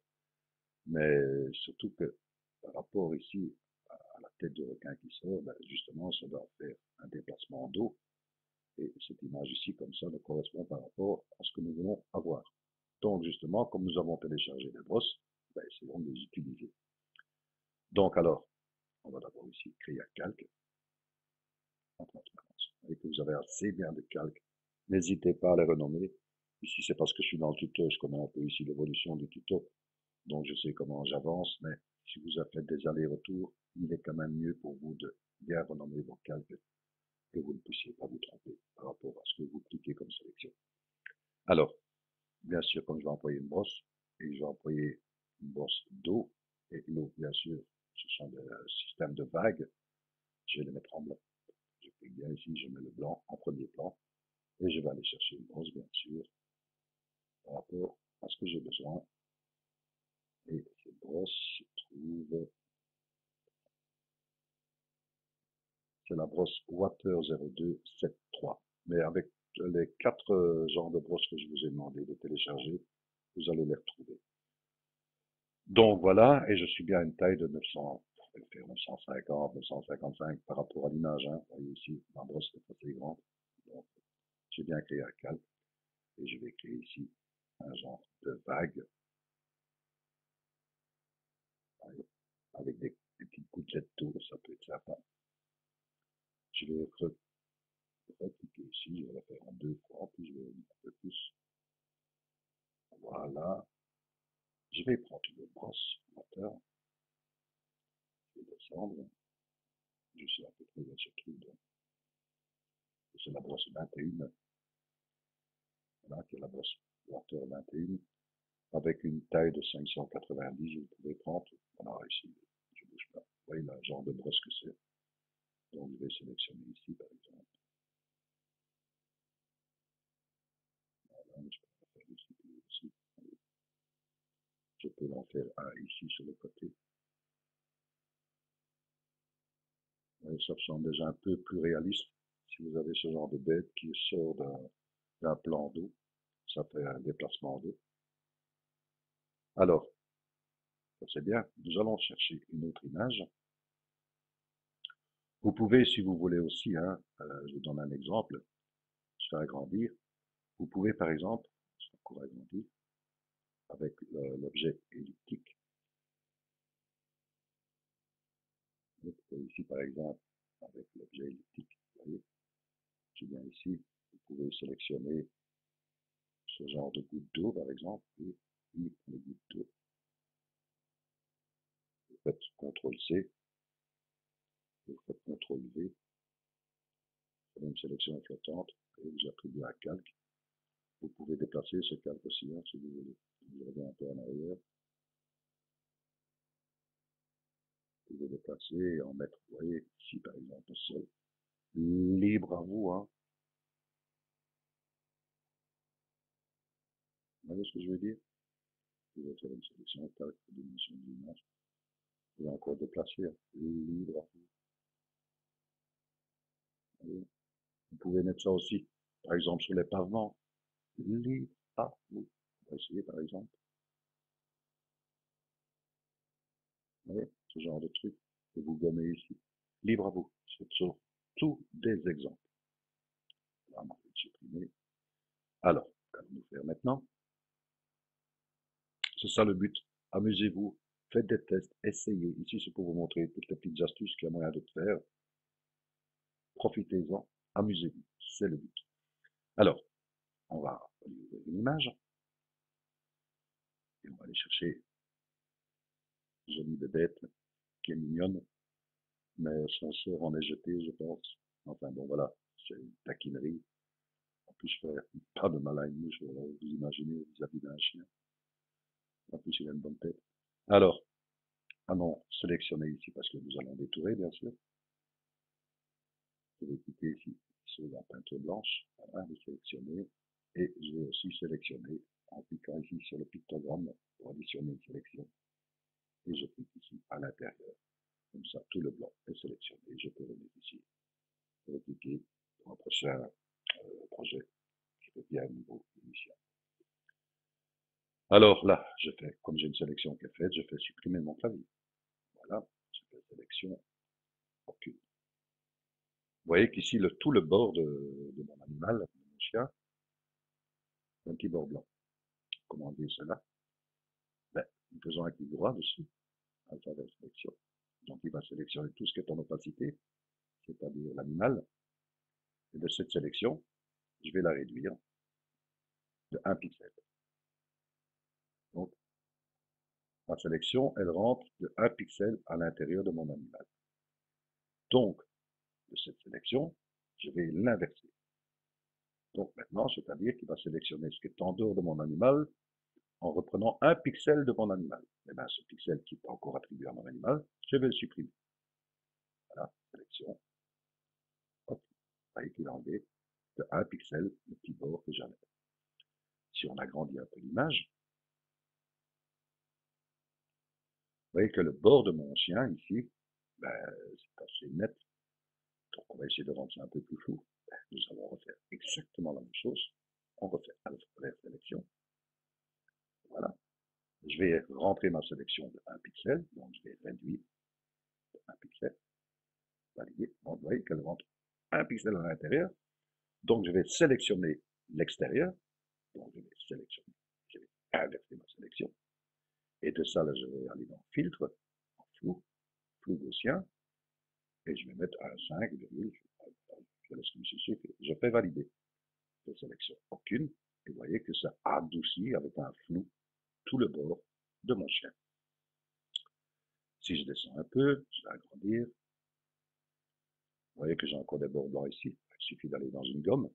Mais surtout que, par rapport ici à la tête de requin qui sort, ben justement, ça doit faire un déplacement d'eau. Et cette image ici, comme ça, ne correspond par rapport à ce que nous voulons avoir. Donc, justement, comme nous avons téléchargé des brosses, ben, essayons de les utiliser. Donc, alors, on va d'abord ici créer un calque en transparence. Vous voyez que vous avez assez bien de calques. N'hésitez pas à les renommer. Ici, c'est parce que je suis dans le tuto, je connais un peu ici l'évolution du tuto. Donc, je sais comment j'avance, mais si vous avez fait des allers-retours, il est quand même mieux pour vous de bien renommer vos calques, que vous ne puissiez pas vous tromper par rapport à ce que vous cliquez comme sélection. Alors, bien sûr, comme je vais employer une brosse, et je vais employer une brosse d'eau, et l'eau, bien sûr, ce sont des systèmes de vagues, je vais les mettre en blanc. Je Et bien ici, je mets le blanc en premier plan et je vais aller chercher une brosse, bien sûr, par rapport à ce que j'ai besoin. Et cette brosse se trouve, c'est la brosse Water 0273. Mais avec les 4 genres de brosses que je vous ai demandé de télécharger, vous allez les retrouver. Donc voilà, et je suis bien à une taille de 900, 950, 955 par rapport à l'image. Hein. Vous voyez ici, ma brosse est assez grande. Donc, j'ai bien créé un calque et je vais créer ici un genre de vague avec des petites gouttelettes d'eau, ça peut être sympa. Je vais recliquer ici, je vais la faire en 2 fois, puis je vais un peu plus. Voilà. Je vais prendre une brosse moteur. Je vais descendre. Je sais à peu près où elle se trouve. C'est la brosse 21. Voilà, qui est la brosse Water 21. Avec une taille de 590, vous pouvez prendre. Voilà, ici, je ne bouge pas. Vous voyez le genre de brosse que c'est. Donc, je vais sélectionner ici, par exemple. Voilà, je peux en faire ici, ici. Je peux en faire un ici sur le côté. Et ça semble déjà un peu plus réaliste. Si vous avez ce genre de bête qui sort d'un plan d'eau, ça fait un déplacement d'eau. Alors, ça c'est bien. Nous allons chercher une autre image. Vous pouvez, si vous voulez aussi, hein, je vous donne un exemple, je vais agrandir. Vous pouvez, par exemple, encore agrandir avec l'objet elliptique. Ici, par exemple, avec l'objet elliptique, vous voyez, je viens ici, vous pouvez sélectionner ce genre de goutte d'eau, par exemple, et uniquement les gouttes d'eau. Vous faites CTRL-C, vous faites CTRL-V, vous faites une sélection flottante, et vous attribuez un calque. Vous pouvez déplacer ce calque aussi, hein, si vous voulez. Vous regardez un peu en arrière. Vous pouvez déplacer et en mettre, vous voyez, ici, par exemple, seul. Libre à vous, hein. Vous voyez ce que je veux dire? Vous pouvez faire une sélection calque, dimension de l'image. Vous pouvez encore déplacer, hein. Libre à vous. Voyez, vous pouvez mettre ça aussi, par exemple, sur les pavements. Libre à vous. On va essayer, par exemple. Vous voyez, ce genre de truc que vous gommez ici. Libre à vous. Ce sont tous des exemples. Là, on va supprimer. Alors, qu'allons-nous faire maintenant? C'est ça le but. Amusez-vous, faites des tests, essayez. Ici, c'est pour vous montrer toutes les petites astuces qu'il y a moyen de faire. Profitez-en, amusez-vous. C'est le but. Alors, on va ouvrir une image. Et on va aller chercher une jolie bébête qui est mignonne. Mais son sort en est jeté, je pense. Enfin bon, voilà, c'est une taquinerie. En plus, je fais pas de mal à une mouche, voilà, vous imaginez vis-à-vis d'un chien. En plus, il a une bonne tête. Alors, allons sélectionner ici parce que nous allons détourer, bien sûr. Je vais cliquer ici sur la peinture blanche, voilà, je vais sélectionner. Et je vais aussi sélectionner en cliquant ici sur le pictogramme pour additionner une sélection. Et je clique ici à l'intérieur. Comme ça, tout le blanc est sélectionné. Je peux venir ici, cliquer pour un prochain projet qui devient un niveau initial. Alors là, je fais, comme j'ai une sélection qui est faite, je fais supprimer mon clavier. Voilà, je fais sélection, aucune. Vous voyez qu'ici, tout le bord de mon animal, de mon chien, un petit bord blanc. Comment dire cela? Ben, nous faisons un clic droit dessus, à travers la sélection. Donc, il va sélectionner tout ce qui est en opacité, c'est-à-dire l'animal. Et de cette sélection, je vais la réduire de 1 pixel. Donc, ma sélection, elle rentre de 1 pixel à l'intérieur de mon animal. Donc, de cette sélection, je vais l'inverser. Donc maintenant, c'est-à-dire qu'il va sélectionner ce qui est en dehors de mon animal en reprenant un pixel de mon animal. Et bien, ce pixel qui n'est pas encore attribué à mon animal, je vais le supprimer. Voilà, sélection. Hop, voyez qu'il a enlevé de 1 pixel le petit bord que j'avais. Si on agrandit un peu l'image, vous voyez que le bord de mon chien ici, ben, c'est assez net. Donc on va essayer de rendre ça un peu plus flou. Ben, nous allons refaire exactement la même chose. On refait à la sélection. Voilà. Je vais rentrer ma sélection de 1 pixel, donc je vais réduire de 1 pixel. Valider. Bon, vous voyez qu'elle rentre 1 pixel à l'intérieur. Donc je vais sélectionner l'extérieur. Donc je vais sélectionner, je vais inverser ma sélection. Et de ça, là, je vais aller dans filtre, en flou gaussien, et je vais mettre un 5, je laisse comme ceci, je fais valider. Je sélectionne aucune, et vous voyez que ça adoucit avec un flou tout le bord de mon chien. Si je descends un peu, je vais agrandir. Vous voyez que j'ai encore des bords blancs ici. Il suffit d'aller dans une gomme.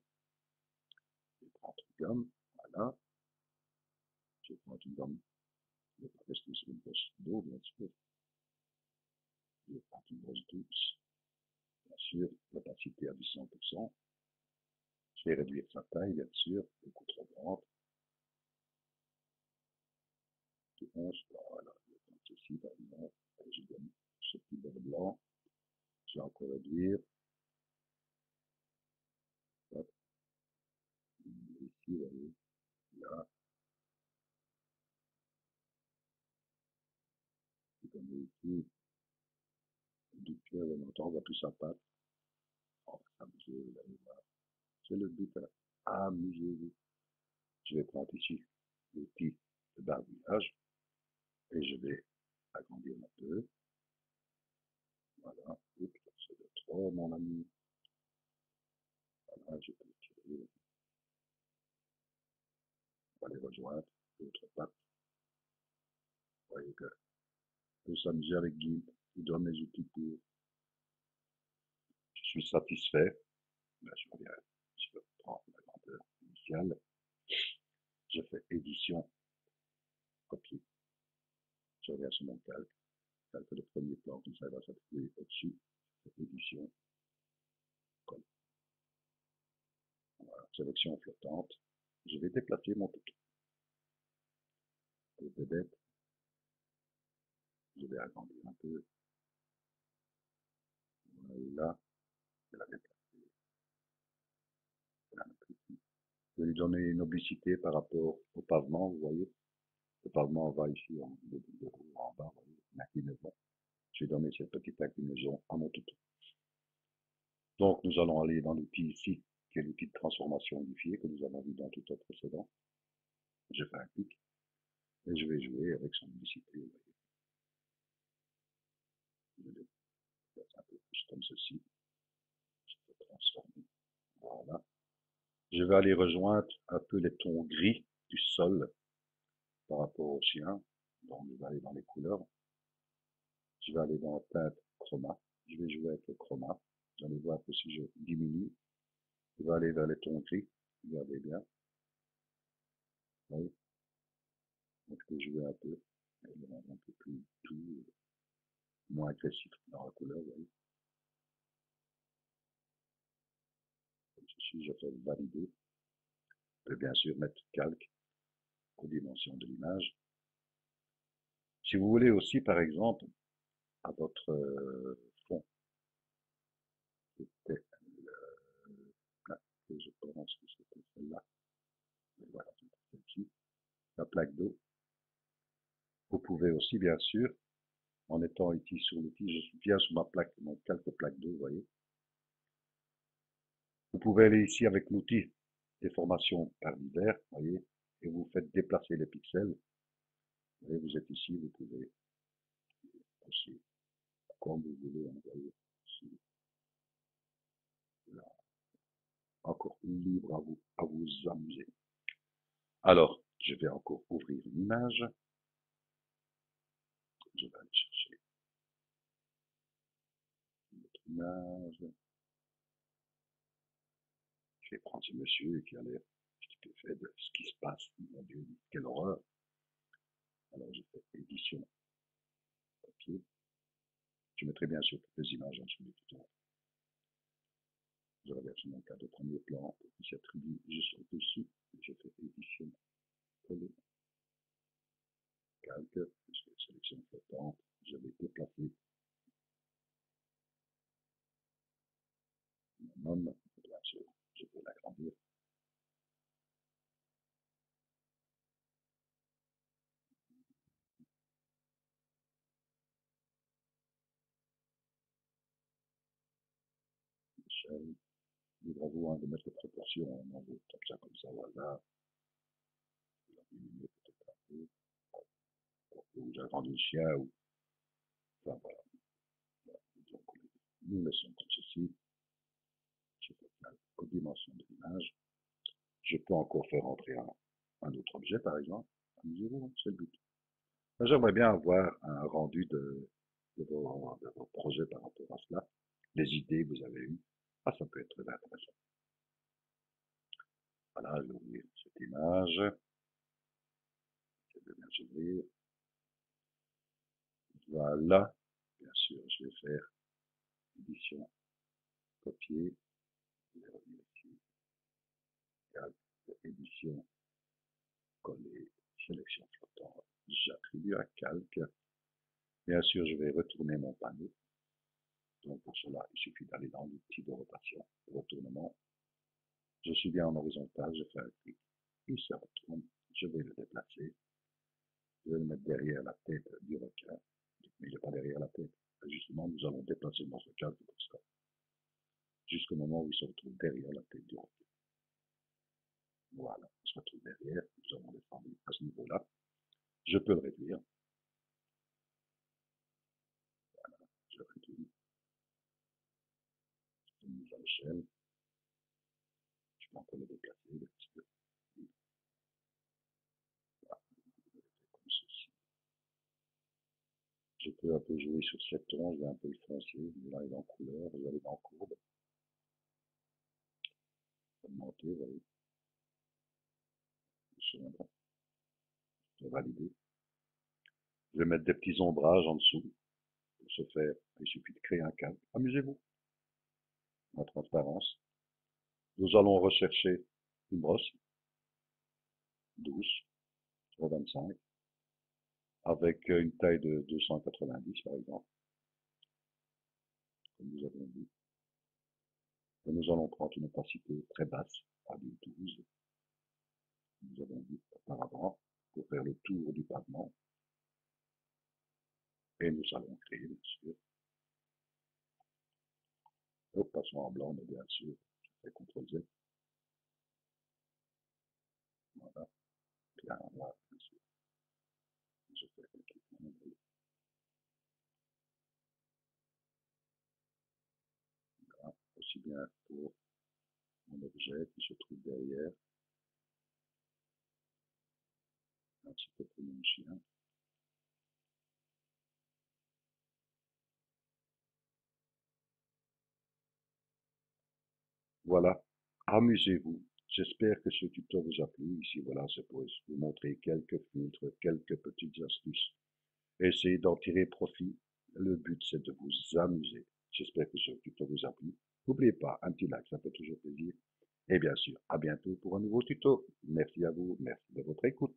Je vais prendre une gomme, voilà. Je vais prendre une gomme. Je vais pas rester sur une brosse d'eau, bien sûr. Je vais prendre une brosse douce. Bien sûr, l'opacité à du 100%. Je vais réduire sa taille, bien sûr, beaucoup trop grande. Voilà, je vais prendre ceci, par exemple. Je donne ce petit bord blanc. Je vais encore réduire. Hop. Ici, vous voyez, là. Je donne ici. Du cœur, on entend, on voit plus sa patte. On va s'amuser, vous allez voir. C'est le but, là. Amusez-vous. Je vais prendre ici l'outil de barbouillage et je vais agrandir un peu. Voilà. Oups, c'est de trop, mon ami. Voilà, je peux tirer. On va les rejoindre. L'autre patte. Vous voyez que je peux s'amuser avec GIMP. Il donne les outils pour. Je suis satisfait. Là, je reviens. Je prends la grandeur initiale. Je fais édition, copier. Je reviens sur mon calque. Calque le premier plan, comme ça il va s'appuyer au-dessus. Je fais édition, colle. Voilà, sélection flottante. Je vais déplacer mon toutou. Le bébête. Je vais agrandir un peu. Voilà. Je vais la déplacer. Je vais lui donner une oblicité par rapport au pavement, vous voyez. Le pavement va ici de haut en bas, vous voyez, une inclinaison. Je vais donner cette petite inclinaison à mon toutou. Donc nous allons aller dans l'outil ici, qui est l'outil de transformation unifiée que nous avons vu dans le tuto précédent. Je fais un clic et je vais jouer avec son oblicité, vous voyez. Je vais faire un peu plus comme ceci. Je peux transformer. Voilà. Je vais aller rejoindre un peu les tons gris du sol par rapport au chien. Donc je vais aller dans les couleurs. Je vais aller dans teinte chroma. Je vais jouer avec le chroma. Vous allez voir que si je diminue, je vais aller vers les tons gris. Regardez bien. Oui. Donc je peux jouer un peu. Et le rendre un peu plus doux, moins agressif dans la couleur, vous voyez. Comme ceci, je fais valider. Je peux bien sûr mettre calque aux dimensions de l'image. Si vous voulez aussi, par exemple, à votre fond, c'était je pense que c'était celle-là. Voilà, celle-ci, la plaque d'eau. Vous pouvez aussi, bien sûr, en étant ici sur l'outil, je suis bien sur ma plaque, mon calque plaque d'eau, vous voyez. Vous pouvez aller ici avec l'outil déformation par divers, vous voyez, et vous faites déplacer les pixels. Vous voyez, vous êtes ici, vous pouvez aussi, comme vous voulez, envoyer ici, là, encore libre à vous amuser. Alors, je vais encore ouvrir une image. Je vais aller chercher une autre image. Je vais prendre ce monsieur qui a l'air stupéfait de ce qui se passe. Mon Dieu, quelle horreur. Alors, je fais édition, papier. Je mettrai bien sûr toutes les images en dessous du tuto. Je reverse mon cas de premier plan qui s'attribue juste au-dessus. Je fais édition, coller, calque, je fais sélection flottante, je vais déplacer mon homme, bien sûr, je peux l'agrandir. Échelle, libre à vous de mettre les proportions, on veut comme ça au hasard, je vais la diminuer peut-être un peu, ou j'agrandis le chien, ou, enfin voilà. Donc, nous laissons comme ceci, je fais aux dimensions de l'image. Je peux encore faire entrer un autre objet, par exemple. Amusez-vous, c'est le but. J'aimerais bien avoir un rendu de vos projets par rapport à cela, les idées que vous avez eues. Ah, ça peut être très intéressant. Voilà, je vais ouvrir cette image. Je vais bien s'ouvrir. Voilà. Bien sûr, je vais faire édition, copier. Je vais revenir ici. Édition, coller, sélection flottante. J'attribue un calque. Bien sûr, je vais retourner mon panneau. Donc pour cela, il suffit d'aller dans l'outil de rotation, retournement. Je suis bien en horizontal, je fais un clic, il se retourne, je vais le déplacer, je vais le mettre derrière la tête du requin, mais il n'est pas derrière la tête. Justement, nous allons déplacer notre calque comme ça, jusqu'au moment où il se retrouve derrière la tête du requin. Voilà, il se retrouve derrière, nous allons descendre à ce niveau-là. Je peux le réduire. Voilà, je réduis, je mise à l'échelle. Je peux encore le déplacer, un petit peu. Voilà, comme ceci. Je peux un peu jouer sur cet ton, je vais un peu le foncer, là il est en couleur, je vais aller dans courbe. Augmenter, vous voyez, sombre, je vais valider. Je vais mettre des petits ombrages en dessous. Pour ce faire, il suffit de créer un cadre. Amusez-vous, en transparence. Nous allons rechercher une brosse douce, 25, avec une taille de 290 par exemple, comme nous avons vu. Et nous allons prendre une opacité très basse, à 12. Nous avons vu auparavant, pour faire le tour du pavement. Et nous allons créer, bien sûr. Hop, passons en blanc, mais bien sûr, je fais CTRL Z. Voilà, bien là, bien sûr. Je fais un clic en anglais. Voilà, aussi bien pour mon objet qui se trouve derrière, un petit peu pour mon chien. Voilà, amusez-vous. J'espère que ce tuto vous a plu. Ici, voilà, c'est pour vous montrer quelques filtres, quelques petites astuces. Essayez d'en tirer profit. Le but, c'est de vous amuser. J'espère que ce tuto vous a plu. N'oubliez pas, un petit like, ça fait toujours plaisir. Et bien sûr, à bientôt pour un nouveau tuto. Merci à vous, merci de votre écoute.